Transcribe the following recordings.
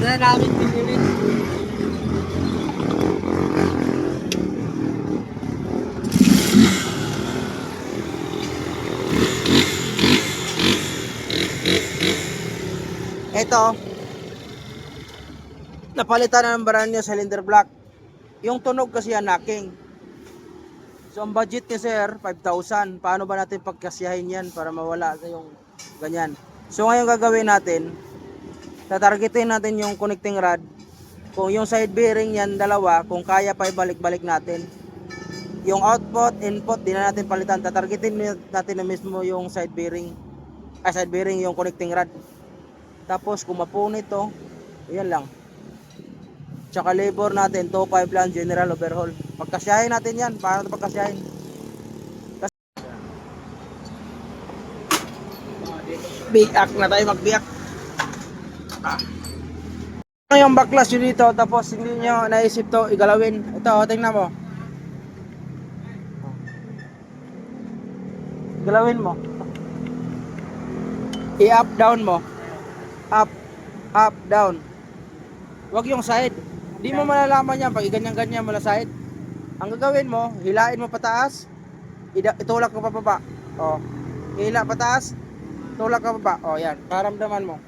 na namin pinili. Ito, napalitan na ng brand new cylinder block. Yung tunog kasi yan, knocking. So ang budget ni sir, 5,000. Paano ba natin pagkasyahin yan para mawala yung ganyan? So ngayon gagawin natin, tatargetin natin yung connecting rod. Kung yung side bearing yan, dalawa, kung kaya pa ibalik-balik natin. Yung output, input, di na natin palitan. Tatargetin natin na mismo yung side bearing. Side bearing yung connecting rod. Tapos kung mapunit to, yan lang. Tsaka labor natin, 2.5 lang, general overhaul. Pagkasyahin natin yan, paano pagkasyahin? Biak na tayo, magbiak. Yung baklas yun dito, tapos hindi nyo naisip to igalawin. Ito, tingnan mo. Galawin mo. I-up, down mo. Up, up, down. Huwag yung side. Hindi mo malalaman yan pag ganyan-ganyan mo na side. Ang gagawin mo, hilain mo pataas, itulak ko pa baba. O, hila pataas, tulak ka baba. O, yan. Paramdaman mo.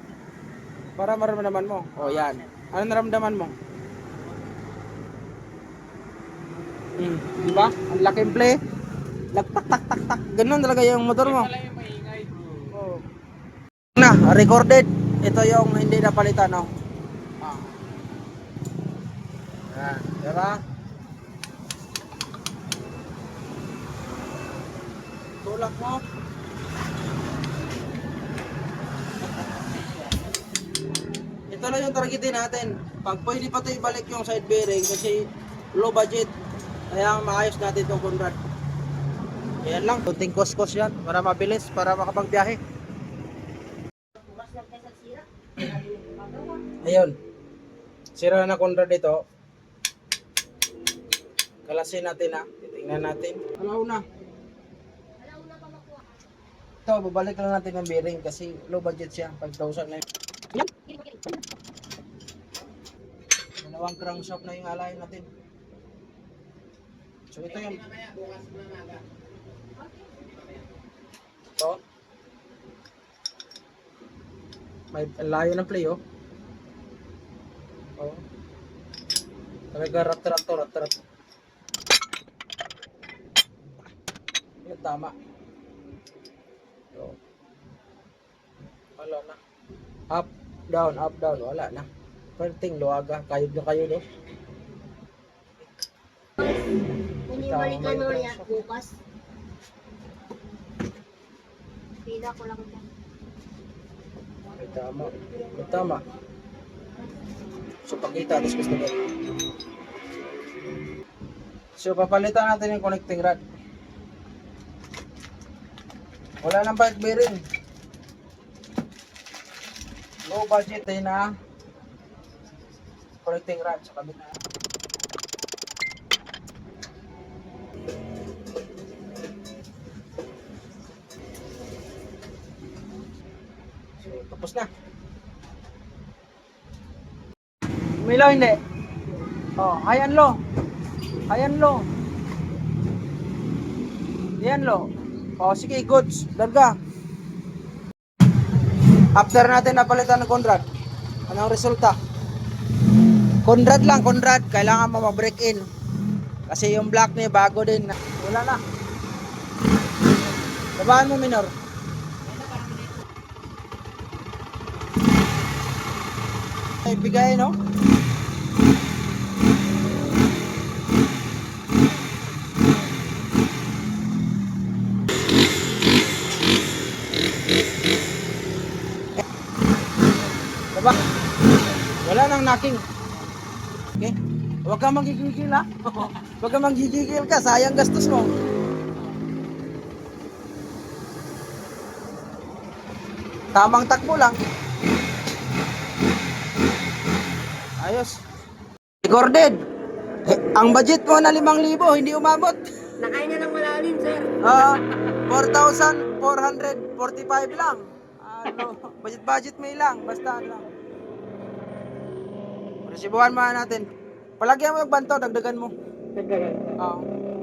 Para maramdaman mo. O, yan. Ano naramdaman mo? Diba? Ang laking play. Lagtak, tak, tak, tak. Ganun talaga yung motor mo. Oh. Na, recorded. Ito yung hindi napalitan, no? Yan, diba? Tulak mo. Ito na yung targetin natin. Pag pwede pa ito ibalik yung side bearing kasi low budget. Kaya maayos natin itong Conrad. Yan lang, kunting cost yan para mabilis, para makapagbiyahe. Ayun. Sira na Conrad ito. Kalasin natin na. Titingnan natin. Alaw na. Ito, babalik lang natin ng bearing kasi low budget siya. 5,000 na yun. Dalawang crankshaft na yung alayin natin. So ito yung ito. May layo ng play, oh. Oh. Talaga rat-rat to, rat-rat. Yung tama. So, wala na. Up, down, wala na. Perting luwaga, kayod na kayo, no? Bumibalik ka na yan bukas. Pila ko lang ito. May tama. May tama. So, pakita, tapos gusto ko. So, papalitan natin yung connecting rod. Wala nang bike bearing. Low budget din na connecting rod sa kabila. So, tapos na. Umilaw hindi. Oh, high and low. High and low. Yan low. Oh, sige, goods. Darga. After natin napalitan ng Conrad, anong resulta? Conrad lang, Conrad. Kailangan mo mag-break in. Kasi yung block niya bago din. Wala na. Babaan mo, minor. Ibigay, no? Diba? Wala nang knocking. Okay? Huwag kang magigigil, ha? Huwag kang magigigil ka. Sayang gastos mo. Tamang takbo lang. Ayos. Recorded. Ang budget mo na 5,000, hindi umabot. Nakain na ng malalim, sir. 4,445 lang. Ano, budget may lang, basta lang. Resibuhan mo natin. Palagyan mo yung banto, dagdagan mo. Dagdagan. Oo.